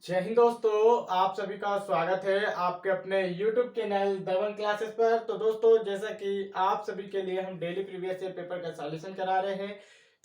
जय हिंद दोस्तों, आप सभी का स्वागत है आपके अपने YouTube चैनल दबंग क्लासेस पर। तो दोस्तों, जैसा कि आप सभी के लिए हम डेली प्रीवियस ईयर पेपर का सॉल्यूशन करा रहे हैं,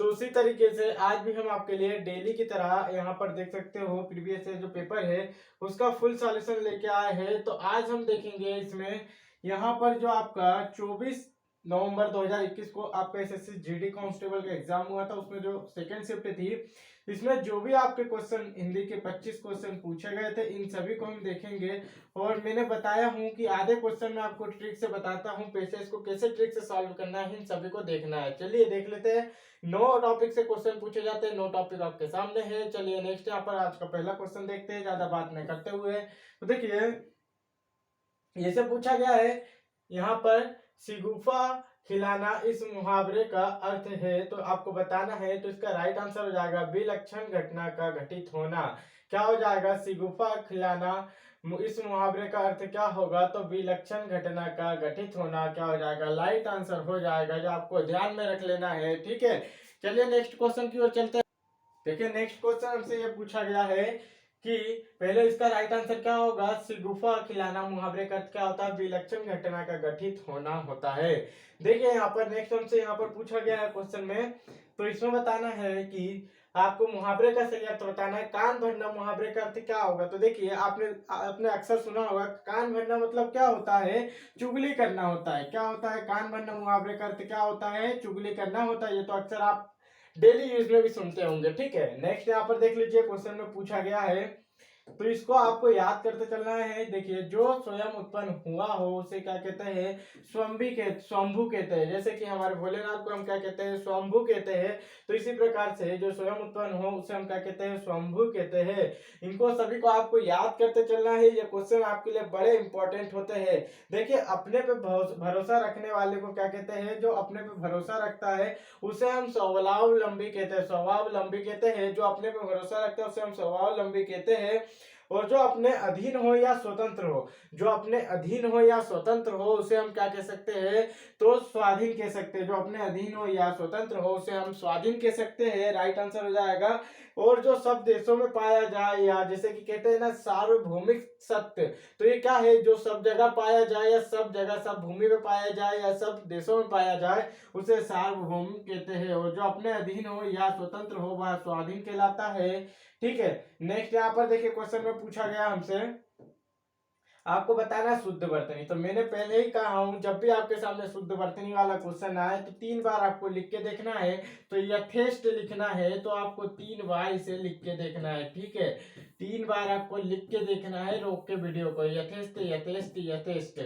तो उसी तरीके से आज भी हम आपके लिए डेली की तरह यहाँ पर देख सकते हो प्रीवियस ईयर जो पेपर है उसका फुल सॉल्यूशन लेके आए हैं। तो आज हम देखेंगे इसमें यहाँ पर जो आपका 24 नवंबर 2021 को आपका एसएससी जीडी कांस्टेबल का एग्जाम हुआ था, उसमें जो सेकंड शिफ्ट थी, इसमें जो भी आपके क्वेश्चन हिंदी के 25 क्वेश्चन पूछे गए थे इन सभी को हम देखेंगे। और मैंने बताया हूं कि आधे क्वेश्चन में आपको ट्रिक से बताता हूं, पैसेज को कैसे ट्रिक से सॉल्व करना है, इन सभी को देखना है। चलिए देख लेते हैं। 9 टॉपिक से क्वेश्चन पूछे जाते हैं, 9 टॉपिक आपके सामने है। चलिए नेक्स्ट यहाँ पर आज का पहला क्वेश्चन देखते हैं, ज्यादा बात नहीं करते हुए। तो देखिए, जैसे पूछा गया है यहाँ पर शिगुफा खिलाना इस मुहावरे का अर्थ है, तो आपको बताना है। तो इसका राइट आंसर हो जाएगा विलक्षण घटना का घटित होना। क्या हो जाएगा? शिगुफा खिलाना इस मुहावरे का अर्थ क्या होगा? तो विलक्षण घटना का घटित होना क्या हो जाएगा? राइट आंसर हो जाएगा, जो आपको ध्यान में रख लेना है। ठीक है, चलिए नेक्स्ट क्वेश्चन की ओर चलते हैं। देखिए, नेक्स्ट क्वेश्चन हमसे ये पूछा गया है कि पहले इसका राइट आंसर क्या होगा? शिगुफा खिलाना मुहावरे का अर्थ क्या होता है? विलक्षण घटना का घटित होना होता है। देखिए यहाँ पर नेक्स्ट हमसे यहाँ पर पूछा गया है क्वेश्चन में, तो इसमें बताना है कि आपको मुहावरे का सही अर्थ बताना है। कान भरना मुहावरे का अर्थ क्या होगा? तो देखिए, आपने अक्सर सुना होगा कान भरना मतलब क्या होता है? चुगली करना होता है। क्या होता है? कान भरना मुहावरे का अर्थ क्या होता है? चुगली करना होता है। ये तो अक्सर आप डेली यूज में भी सुनते होंगे। ठीक है, नेक्स्ट यहाँ पर देख लीजिए, क्वेश्चन में पूछा गया है, तो इसको आपको याद करते चलना है। देखिए, जो स्वयं उत्पन्न हुआ हो उसे क्या कहते हैं? स्वयंभू कहते हैं। जैसे कि हमारे भोलेनाथ को हम क्या कहते हैं? स्वयंभू कहते हैं। तो इसी प्रकार से जो स्वयं उत्पन्न हो उसे हम क्या कहते हैं? स्वयंभू कहते हैं। इनको सभी को आपको याद करते चलना है। ये क्वेश्चन आपके लिए बड़े इंपॉर्टेंट होते हैं। देखिए, अपने पे भरोसा रखने वाले को क्या कहते हैं? जो अपने पे भरोसा रखता है उसे हम स्वावलंबी कहते हैं। स्वावलंबी कहते हैं। जो अपने पे भरोसा रखता है उसे हम स्वावलंबी कहते हैं। और जो अपने अधीन हो या स्वतंत्र हो, जो अपने अधीन हो या स्वतंत्र हो उसे हम क्या कह सकते हैं? तो स्वाधीन कह सकते हैं। जो अपने अधीन हो या स्वतंत्र हो उसे हम स्वाधीन कह सकते हैं। राइट आंसर हो जाएगा। और जो सब देशों में पाया जाए, या जैसे कि कहते हैं ना सार्वभौमिक सत्य, तो ये क्या है? जो सब जगह पाया जाए, या सब जगह सब भूमि में पाया जाए, या सब देशों में पाया जाए, उसे सार्वभौम कहते हैं। और जो अपने अधीन हो या स्वतंत्र हो वह स्वाधीन कहलाता है। ठीक है, नेक्स्ट यहाँ पर देखिए, क्वेश्चन में पूछा गया हमसे, आपको बताना है शुद्ध वर्तनी। तो मैंने पहले ही कहा हूं, जब भी आपके सामने शुद्ध वर्तनी वाला क्वेश्चन आए तो 3 बार आपको लिख के देखना है। तो यथेष्ट लिखना है, तो आपको 3 बार इसे लिख के देखना है। ठीक है, 3 बार आपको लिख के देखना है, रोक के वीडियो को। यथेष्ट यथेष्ट यथेष्ट।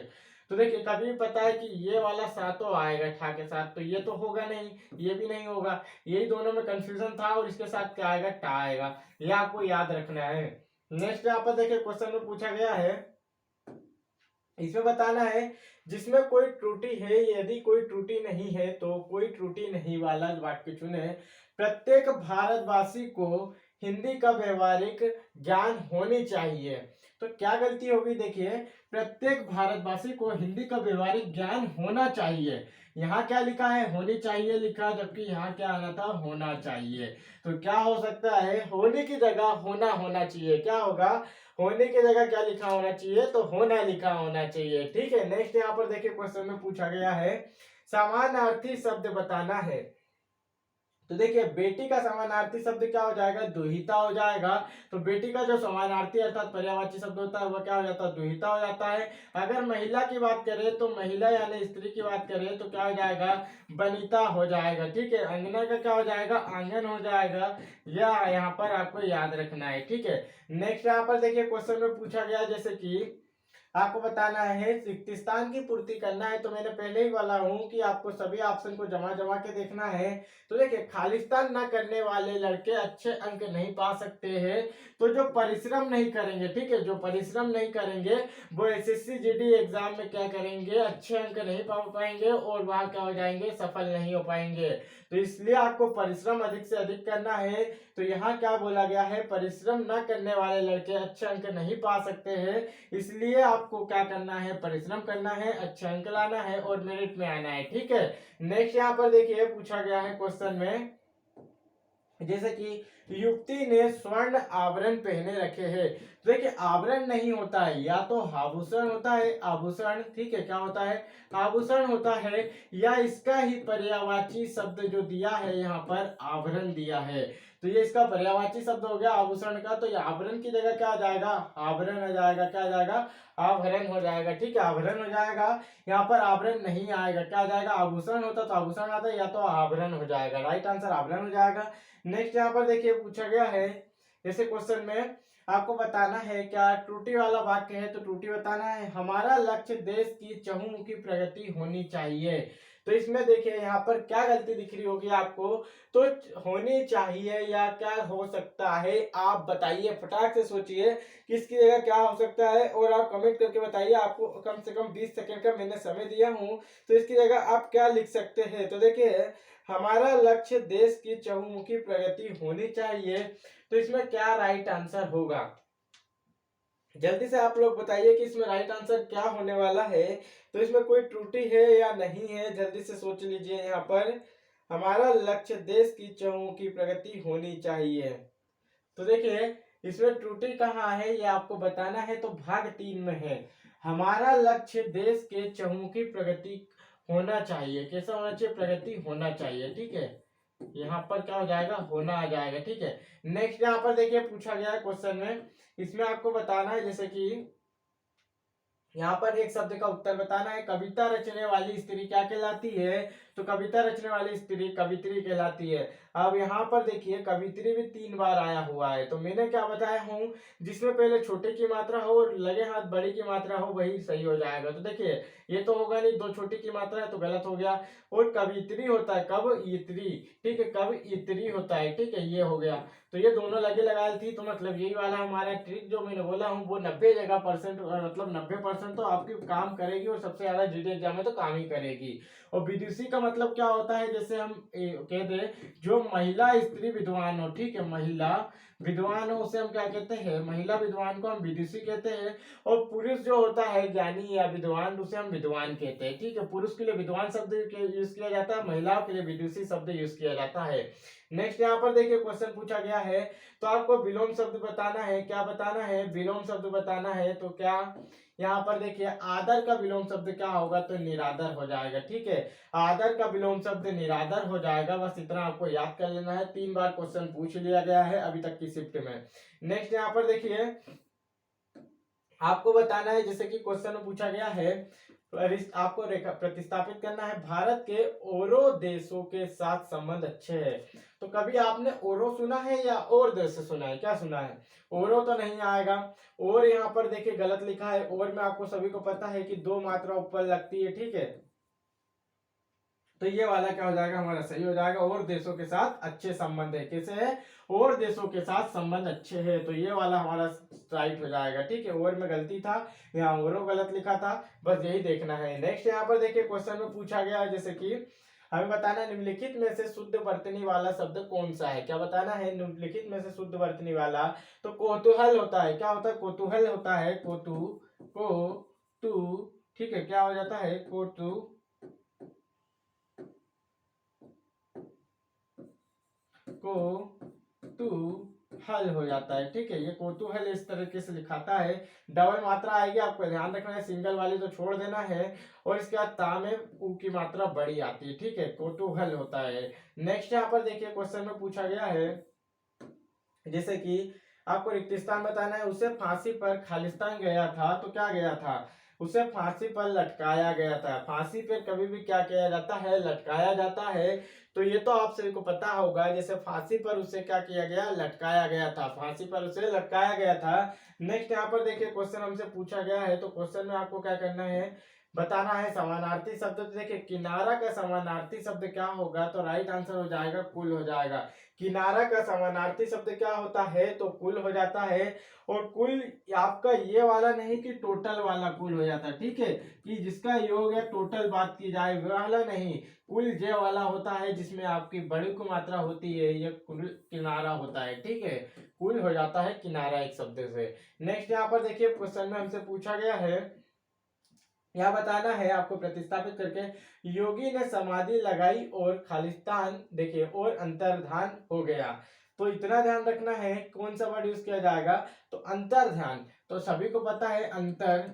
तो देखिए, कभी पता है कि ये वाला सातों आएगा ठा के साथ, तो ये तो होगा नहीं, ये भी नहीं होगा। यही दोनों में कंफ्यूजन था, और इसके साथ क्या आएगा? टा आएगा। ये आपको याद रखना है। नेक्स्ट यहाँ पर देखिए, क्वेश्चन में पूछा गया है, इसमें बताना है जिसमें कोई त्रुटि है, यदि कोई त्रुटि नहीं है तो कोई त्रुटि नहीं वाला वाक्य चुने। प्रत्येक भारतवासी को हिंदी का व्यवहारिक ज्ञान होनी चाहिए। तो क्या गलती होगी? देखिए, प्रत्येक भारतवासी को हिंदी का व्यवहारिक ज्ञान होना चाहिए। यहाँ क्या लिखा है? होनी चाहिए लिखा, जबकि यहाँ क्या आना था? होना चाहिए। तो क्या हो सकता है? होने की जगह होना होना चाहिए। क्या होगा? होने की जगह क्या लिखा होना चाहिए? तो होना लिखा होना चाहिए। ठीक है, नेक्स्ट यहाँ पर देखिए, क्वेश्चन में पूछा गया है, समानार्थी शब्द बताना है। तो देखिए, बेटी का समानार्थी शब्द क्या हो जाएगा? दुहिता हो जाएगा। तो बेटी का जो समानार्थी अर्थात पर्यायवाची शब्द होता है वह क्या हो जाता है? दुहिता हो जाता है। अगर महिला की बात करें तो महिला यानी स्त्री की बात करें तो क्या हो जाएगा? बनिता हो जाएगा। ठीक है, अंगना का क्या हो जाएगा? आंगन हो जाएगा। यह यहाँ पर आपको याद रखना है। ठीक है, नेक्स्ट यहाँ पर देखिए, क्वेश्चन में पूछा गया जैसे कि आपको बताना है रिक्त स्थान की पूर्ति करना है। तो मैंने पहले ही बोला हूं कि आपको सभी ऑप्शन को जमा जमा के देखना है। तो देखिए, खालिस्तान न करने वाले लड़के अच्छे अंक नहीं पा सकते हैं। तो जो परिश्रम नहीं करेंगे, ठीक है, जो परिश्रम नहीं करेंगे वो एसएससी जीडी एग्जाम में क्या करेंगे? अच्छे अंक नहीं पा पाएंगे, और वहां क्या हो जाएंगे? सफल नहीं हो पाएंगे। तो इसलिए आपको परिश्रम अधिक से अधिक करना है। तो यहाँ क्या बोला गया है? परिश्रम न करने वाले लड़के अच्छे अंक नहीं पा सकते हैं। इसलिए आपको क्या करना है? परिश्रम करना है, अच्छे अंक लाना है, और मेरिट में आना है। ठीक है, नेक्स्ट यहाँ पर देखिए, पूछा गया है क्वेश्चन में, जैसे कि युवती ने स्वर्ण आभरण पहने रखे हैं। तो देखिए आभरण नहीं होता है, या तो आभूषण होता है, आभूषण, ठीक है, क्या होता है, आभूषण होता है, या इसका ही पर्यायवाची शब्द जो दिया है यहाँ पर आभरण दिया है। तो ये इसका पर्यायवाची शब्द हो गया आभूषण का, तो ये आभरण की जगह क्या आ जाएगा, आभरण हो जाएगा, क्या आ जाएगा, आभरण हो जाएगा, ठीक है, आभरण हो जाएगा। यहाँ पर आभरण नहीं आएगा, क्या आ जाएगा, आभूषण होता तो आभूषण आता, या तो आभरण हो जाएगा, राइट आंसर आभरण हो जाएगा। नेक्स्ट यहाँ पर देखिए पूछा गया है, जैसे क्वेश्चन में आपको बताना है, क्या त्रुटि वाला वाक्य है तो त्रुटि बताना है। हमारा लक्ष्य देश की चहुमुखी प्रगति होनी चाहिए। तो इसमें देखिए यहाँ पर क्या गलती दिख रही होगी आपको, तो होनी चाहिए या क्या हो सकता है, आप बताइए, फटाक से सोचिए किसकी जगह क्या हो सकता है, और आप कमेंट करके बताइए। आपको कम से कम 20 सेकंड का मैंने समय दिया हूँ, तो इसकी जगह आप क्या लिख सकते हैं। तो देखिए हमारा लक्ष्य देश की चहुमुखी प्रगति होनी चाहिए, तो इसमें क्या राइट आंसर होगा, जल्दी से आप लोग बताइए कि इसमें राइट आंसर क्या होने वाला है। तो इसमें कोई त्रुटि है या नहीं है, जल्दी से सोच लीजिए। यहाँ पर हमारा लक्ष्य देश की चहुमुखी प्रगति होनी चाहिए, तो देखिए इसमें त्रुटि कहाँ है ये आपको बताना है, तो भाग 3 में है। हमारा लक्ष्य देश के चहुमुखी प्रगति होना चाहिए, कैसा होना चाहिए, प्रगति होना चाहिए, ठीक है, यहाँ पर क्या हो जाएगा, होना आ जाएगा, ठीक है। नेक्स्ट यहाँ पर देखिए पूछा गया है क्वेश्चन में, इसमें आपको बताना है, जैसे कि यहाँ पर एक शब्द का उत्तर बताना है। कविता रचने वाली स्त्री क्या कहलाती है, तो कविता रचने वाली स्त्री कवित्री कहलाती है। अब यहाँ पर देखिए कवित्री भी 3 बार आया हुआ है, तो मैंने क्या बताया हूँ, जिसमें पहले छोटे की मात्रा हो और लगे हाथ बड़ी की मात्रा हो वही सही हो जाएगा। तो देखिए ये तो होगा नहीं, 2 छोटी की मात्रा है तो गलत हो गया। और कवित्री होता है कब इत्री, ठीक है, कब इत्री होता है, ठीक है, ये हो गया। तो ये दोनों लगे लगाए थी, तो मतलब यही वाला हमारा ट्रिक जो मैंने बोला हूँ वो 90 जगह परसेंट, मतलब 90% तो आपकी काम करेगी, और सबसे ज्यादा जीडी एग्जाम में तो काम ही करेगी। और विदुषी का मतलब क्या होता है, जैसे हम कहते हैं जो महिला स्त्री विद्वान हो, ठीक है, महिला विद्वान हो उसे हम क्या कहते हैं, महिला विद्वान को हम विदुषी कहते हैं। और पुरुष जो होता है ज्ञानी या विद्वान उसे हम विद्वान कहते हैं, ठीक है। पुरुष के लिए विद्वान शब्द यूज किया जाता है, महिलाओं के लिए विदुषी शब्द यूज किया जाता है। नेक्स्ट यहाँ पर देखिए क्वेश्चन पूछा गया है, तो आपको विलोम शब्द बताना है, क्या बताना है, विलोम शब्द बताना है। तो क्या यहाँ पर देखिए आदर का विलोम शब्द क्या होगा, तो निरादर हो जाएगा, ठीक है, आदर का विलोम शब्द निरादर हो जाएगा। बस इतना आपको याद कर लेना है, 3 बार क्वेश्चन पूछ लिया गया है अभी तक की शिफ्ट में। नेक्स्ट यहाँ पर देखिए आपको बताना है, जैसे कि क्वेश्चन में पूछा गया है, आपको प्रतिस्थापित करना है, भारत के औरों देशों के साथ संबंध अच्छे हैं। तो कभी आपने औरों सुना है या और देश से सुना है, क्या सुना है, औरों तो नहीं आएगा। और यहाँ पर देखिए गलत लिखा है, और में आपको सभी को पता है कि 2 मात्रा ऊपर लगती है, ठीक है। तो ये वाला क्या हो जाएगा, हमारा सही हो जाएगा, और देशों के साथ अच्छे संबंध है, कैसे है, और देशों के साथ संबंध अच्छे हैं, तो ये वाला हमारा राइट हो जाएगा, ठीक है। और में गलती था, यहाँ औरों गलत लिखा था, बस यही देखना है। नेक्स्ट यहाँ पर देखिए क्वेश्चन में पूछा गया है, जैसे कि हमें बताना है निम्नलिखित में से शुद्ध वर्तनी वाला शब्द कौन सा है, क्या बताना है, निम्नलिखित में से शुद्ध वर्तनी वाला। तो कौतूहल होता है, क्या होता है, कौतूहल होता है, को ठीक है, क्या हो जाता है, हल हो जाता है, ठीक है। ये कोतूहल इस तरीके से लिखाता है, डबल मात्रा आएगी, आपको ध्यान रखना है, सिंगल वाली तो छोड़ देना है। और इसके बाद ता में ऊ की मात्रा बड़ी आती है, ठीक है, कोतूहल होता है। नेक्स्ट यहाँ पर देखिए क्वेश्चन में पूछा गया है, जैसे कि आपको रिक्त स्थान बताना है, उसे फांसी पर खालिस्तान गया था, तो क्या गया था, उसे फांसी पर लटकाया गया था। फांसी पर कभी भी क्या किया जाता है, लटकाया जाता है। तो ये तो आप सभी को पता होगा, जैसे फांसी पर उसे क्या किया गया, लटकाया गया था, फांसी पर उसे लटकाया गया था। नेक्स्ट यहाँ पर देखिए क्वेश्चन हमसे पूछा गया है, तो क्वेश्चन में आपको क्या करना है, बताना है समानार्थी शब्द। तो देखिए किनारा का समानार्थी शब्द क्या होगा, तो राइट आंसर हो जाएगा कुल हो जाएगा। किनारा का समानार्थी शब्द क्या होता है, तो कुल हो जाता है। और कुल आपका ये वाला नहीं कि टोटल वाला कुल हो जाता है, ठीक है, कि जिसका योग या टोटल बात की जाए वह वाला नहीं, कुल जे वाला होता है जिसमें आपकी बड़ी को मात्रा होती है, ये कुल किनारा होता है, ठीक है, कुल हो जाता है किनारा एक शब्द से। नेक्स्ट यहाँ पर देखिए क्वेश्चन में हमसे पूछा गया है, क्या बताना है आपको प्रतिस्थापित करके। योगी ने समाधि लगाई और खालिस्तान देखिए और अंतर्धान हो गया। तो इतना ध्यान रखना है कौन सा वर्ड यूज किया जाएगा, तो अंतर्ध्यान। तो सभी को पता है अंतर,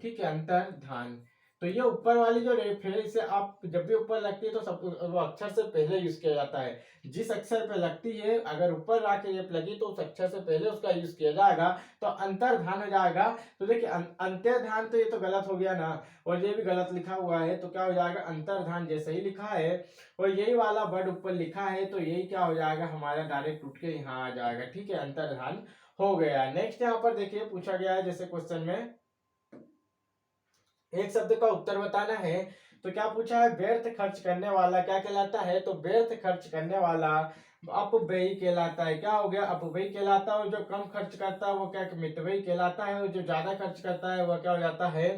ठीक है, अंतर्ध्यान। तो ये ऊपर वाली जो रेफ है इसे आप जब भी ऊपर लगती है तो सब वो अक्षर से पहले यूज किया जाता है। जिस अक्षर पे लगती है अगर ऊपर आके रेफ लगी तो उस अक्षर से पहले उसका यूज किया जाएगा, तो अंतर्धान हो जाएगा। तो देखिए अंतर्ध्यान तो ये तो गलत हो गया ना, और ये भी गलत लिखा हुआ है, तो क्या हो जाएगा, अंतर्धान जैसे ही लिखा है और यही वाला वर्ड ऊपर लिखा है तो यही क्या हो जाएगा, हमारा डायरेक्ट उठ के यहाँ आ जाएगा, ठीक है, अंतर्धान हो गया। नेक्स्ट यहाँ पर देखिए पूछा गया है जैसे क्वेश्चन में एक शब्द का उत्तर बताना है। तो क्या पूछा है, व्यर्थ खर्च करने वाला क्या कहलाता है, तो व्यर्थ खर्च करने वाला अपव्ययी कहलाता है। क्या हो गया, अपव्ययी कहलाता है। और जो कम खर्च करता है वो क्या मितव्ययी कहलाता है, और जो ज्यादा खर्च करता है वह क्या हो जाता है,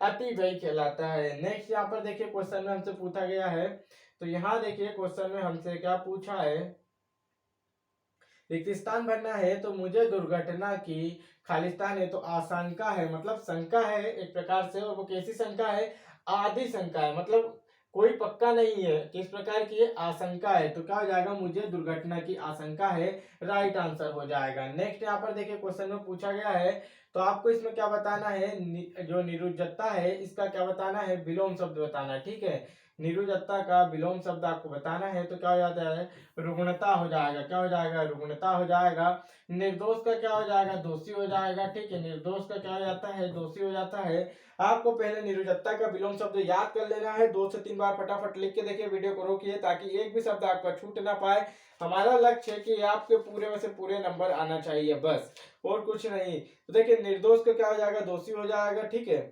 अतिव्ययी कहलाता है। नेक्स्ट यहाँ पर देखिए क्वेश्चन में हमसे पूछा गया है, तो यहाँ देखिए क्वेश्चन में हमसे क्या पूछा है, रिक्त स्थान भरना है तो मुझे दुर्घटना की, खालिस्तान है तो आशंका है, मतलब शंका है एक प्रकार से, और वो कैसी शंका है, आधी शंका है, मतलब कोई पक्का नहीं है, किस प्रकार की है, आशंका है। तो क्या हो जाएगा, मुझे दुर्घटना की आशंका है, राइट आंसर हो जाएगा। नेक्स्ट यहाँ पर देखिए क्वेश्चन में पूछा गया है, तो आपको इसमें क्या बताना है, जो निरुज्जता है इसका क्या बताना है, विलोम शब्द बताना है, ठीक है। निरुज्जता का विलोम शब्द आपको बताना है, तो क्या हो जाता है, रुग्णता हो जाएगा। क्या हो जाएगा, रुग्णता हो जाएगा। निर्दोष का क्या हो जाएगा, दोषी हो जाएगा, ठीक है, निर्दोष का क्या हो जाता है, दोषी हो जाता है। आपको पहले निरुजता का विलोम शब्द याद कर लेना है, 2 से 3 बार फटाफट लिख के देखिए, वीडियो को रोकिए ताकि एक भी शब्द आपका छूट ना पाए। हमारा लक्ष्य है कि आपके पूरे में से पूरे नंबर आना चाहिए बस, और कुछ नहीं। तो देखिए निर्दोष का क्या हो जाएगा, दोषी हो जाएगा, ठीक है।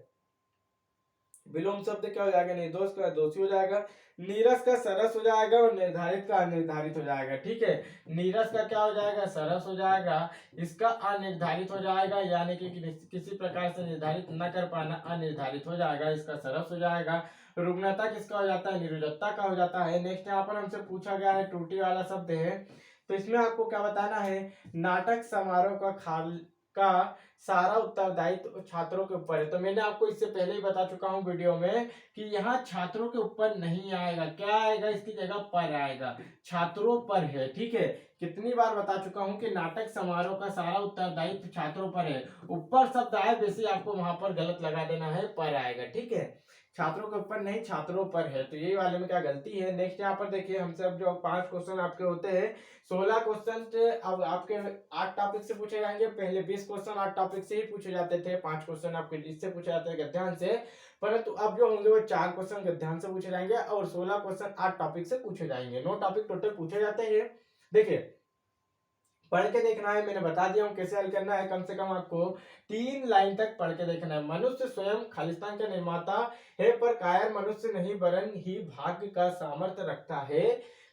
विलोम शब्द क्या हो जाएगा, निर्दोष का दोषी हो जाएगा। नीरस का सरस हो जाएगा, और निर्धारित का अनिर्धारित हो जाएगा, ठीक है। नीरस का क्या हो जाएगा, सरस हो जाएगा, इसका अनिर्धारित हो जाएगा, यानी कि किसी प्रकार से निर्धारित न कर पाना, अनिर्धारित हो जाएगा, इसका सरस हो जाएगा। रुग्णता किसका हो जाता है, निरुजता का हो जाता है। नेक्स्ट यहाँ पर हमसे पूछा गया है, त्रुटि वाला शब्द है, तो इसमें आपको क्या बताना है, नाटक समारोह का खाल का सारा उत्तरदायित्व तो छात्रों के ऊपर है। तो मैंने आपको इससे पहले ही बता चुका हूं वीडियो में कि यहाँ छात्रों के ऊपर नहीं आएगा, क्या आएगा, इसकी जगह पर आएगा, छात्रों पर है, ठीक है। कितनी बार बता चुका हूं कि नाटक समारोह का सारा उत्तरदायित्व छात्रों पर है, ऊपर शब्द आए वैसे आपको वहां पर गलत लगा देना है, पर आएगा, ठीक है। छात्रों के ऊपर नहीं, छात्रों पर है, तो यही वाले में क्या गलती है। नेक्स्ट यहाँ पर देखिए हमसे अब जो 5 क्वेश्चन आपके होते हैं, 16 क्वेश्चन अब आपके 8 टॉपिक से पूछे जाएंगे। पहले 20 क्वेश्चन 8 टॉपिक से ही पूछे जाते थे, 5 क्वेश्चन आपके इससे पूछे जाते हैं गद्यांश से, परंतु अब जो होंगे वो 4 क्वेश्चन गद्यांश से पूछे जाएंगे और 16 क्वेश्चन 8 टॉपिक से पूछे जाएंगे। 9 टॉपिक टोटल पूछे जाते हैं। देखिए पढ़ के देखना है, मैंने बता दिया हूँ कैसे हल करना है। कम से कम आपको 3 लाइन तक पढ़ के देखना है। मनुष्य स्वयं खालिस्तान का निर्माता है, पर कायर मनुष्य नहीं वरन ही भाग्य का सामर्थ्य रखता है।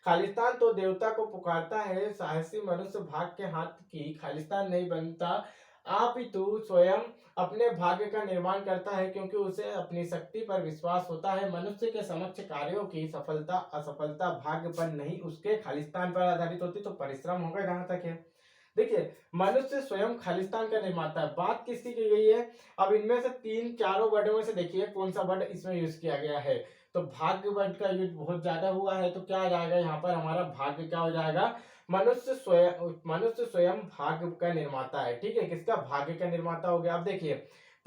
खालिस्तान तो देवता को पुकारता है, साहसी मनुष्य भाग के हाथ की खालिस्तान नहीं बनता। आप ही तू स्वयं अपने भाग्य का निर्माण करता है, क्योंकि उसे अपनी शक्ति पर विश्वास होता है। मनुष्य के समक्ष कार्यों की सफलता असफलता भाग्य पर नहीं उसके खालिस्तान पर आधारित होती। तो परिश्रम होगा जहां तक है। देखिए मनुष्य स्वयं खालिस्तान का निर्माता है, बात किसकी की गई है। अब इनमें से 3 4 वर्डों में से देखिए कौन सा वर्ड इसमें यूज किया गया है। तो भाग्य वर्ड का यूज बहुत ज्यादा हुआ है, तो क्या आ जाएगा यहाँ पर, हमारा भाग्य क्या हो जाएगा, मनुष्य स्वयं भाग्य का निर्माता है, ठीक है। किसका, भाग्य का निर्माता हो गया। अब देखिए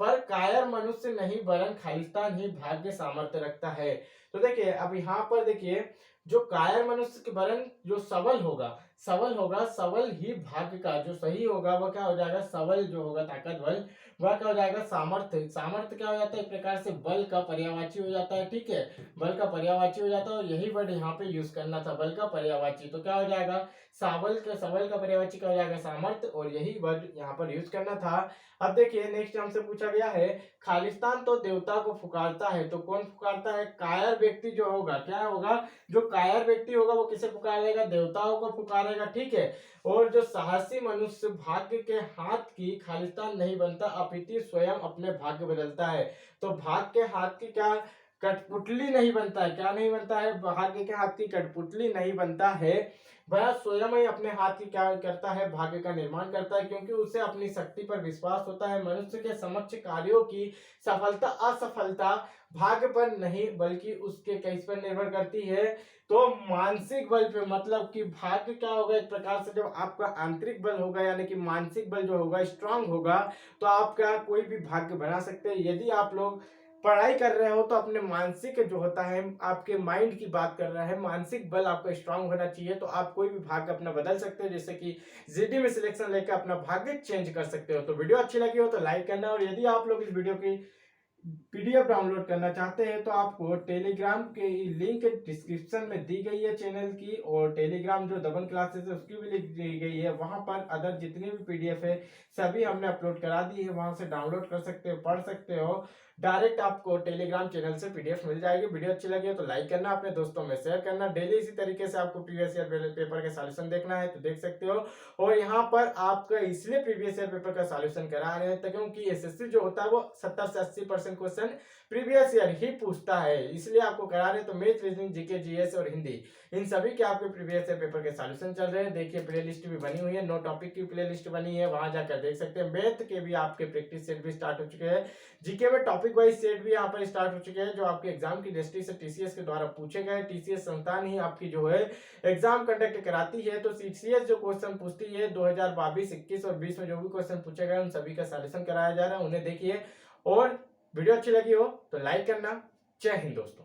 पर कायर मनुष्य नहीं वरन खालिस्तान ही भाग्य सामर्थ्य रखता है। तो देखिए अब यहाँ पर देखिए जो कायर मनुष्य के वरन जो सबल होगा, सबल ही भाग्य का जो सही होगा वह क्या हो जाएगा, सबल जो होगा ताकतवर वह क्या हो जाएगा, सामर्थ्य। सामर्थ्य क्या हो जाता है, एक प्रकार से बल का पर्यायवाची हो जाता है, ठीक है, बल का पर्यायवाची हो जाता है। और यही वर्ड यहाँ पे यूज करना था, बल का पर्यायवाची। तो क्या हो जाएगा, सबल का पर्यायवाची क्या हो जाएगा, सामर्थ्य, और यही वर्ड यहाँ पर यूज करना था। अब देखिए नेक्स्ट हमसे पूछा गया है, खालिस्तान तो देवता को पुकारता है, तो कौन पुकारता है, कायर व्यक्ति जो होगा, क्या होगा, जो कायर व्यक्ति होगा वो किसे पुकारेगा, देवताओं को पुकारेगा, ठीक है। और जो साहसी मनुष्य भाग्य के हाथ की खालिस्तान नहीं बनता, अपितु स्वयं अपने भाग्य बदलता है। तो भाग्य के हाथ की क्या कठपुतली नहीं बनता है। क्या नहीं बनता है? भाग्य के हाथ की कठपुतली नहीं बनता है। वह स्वयं ही अपने हाथ की क्या करता है? भाग्य का निर्माण करता है, क्योंकि उसे अपनी शक्ति पर विश्वास होता है। मनुष्य के समक्ष कार्यों की सफलता असफलता भाग्य पर नहीं बल्कि उसके किस पर निर्भर करती है? तो मानसिक बल पे। मतलब कि भाग्य क्या होगा? एक प्रकार से जब आपका आंतरिक बल होगा, यानी कि मानसिक बल जो होगा स्ट्रांग होगा, तो आप क्या कोई भी भाग्य बना सकते हैं। यदि आप लोग पढ़ाई कर रहे हो तो अपने मानसिक जो होता है, आपके माइंड की बात कर रहा है, मानसिक बल आपका स्ट्रांग होना चाहिए, तो आप कोई भी भाग्य अपना बदल सकते हो। जैसे कि जीडी में सिलेक्शन लेकर अपना भाग्य चेंज कर सकते हो। तो वीडियो अच्छी लगी हो तो लाइक करना, और यदि आप लोग इस वीडियो की पीडीएफ डाउनलोड करना चाहते हैं तो आपको टेलीग्राम के लिंक डिस्क्रिप्शन में दी गई है चैनल की, और टेलीग्राम जो दबंग क्लासेस है उसकी भी लिंक दी गई है। वहां पर अदर जितनी भी पीडीएफ है सभी हमने अपलोड करा दी है, वहां से डाउनलोड कर सकते हो, पढ़ सकते हो। डायरेक्ट आपको टेलीग्राम चैनल से पीडीएफ मिल जाएगी। वीडियो अच्छी लगी हो तो लाइक करना, अपने दोस्तों में शेयर करना। डेली इसी तरीके से आपको प्रीवियस ईयर पेपर के सॉल्यूशन देखना है तो देख सकते हो। और यहाँ पर आपका इसलिए प्रीवियस ईयर पेपर का सॉल्यूशन करा रहे हैं क्योंकि एसएससी जो होता है वो 70 से 80% क्वेश्चन प्रीवियस ईयर ही पूछता है, इसलिए आपको करा रहे हैं। तो मैथ, रीजनिंग, जीके, जीएस और हिंदी, इन सभी के आपके प्रीवियस ईयर पेपर के सॉल्यूशन चल रहे हैं। देखिए प्लेलिस्ट भी बनी हुई है, नो टॉपिक की प्लेलिस्ट बनी है, वहां जाकर देख सकते हैं। मैथ के भी आपके प्रैक्टिस सेट भी स्टार्ट हो चुके हैं, जीके में टॉपिक वाइज सेट भी यहाँ पर स्टार्ट हो चुके हैं, जो आपके एग्जाम की दृष्टि से टीसीएस के द्वारा पूछे गए। टीसीएस संस्थान ही आपकी जो है एग्जाम कंडक्ट कराती है। तो सीसीएस जो क्वेश्चन पूछती है 2022, 21 और 20 में जो भी क्वेश्चन पूछे गए उन सभी का सॉल्यूशन कराया जा रहा है, उन्हें देखिए। और वीडियो अच्छी लगी हो तो लाइक करना। जय हिंद दोस्तों।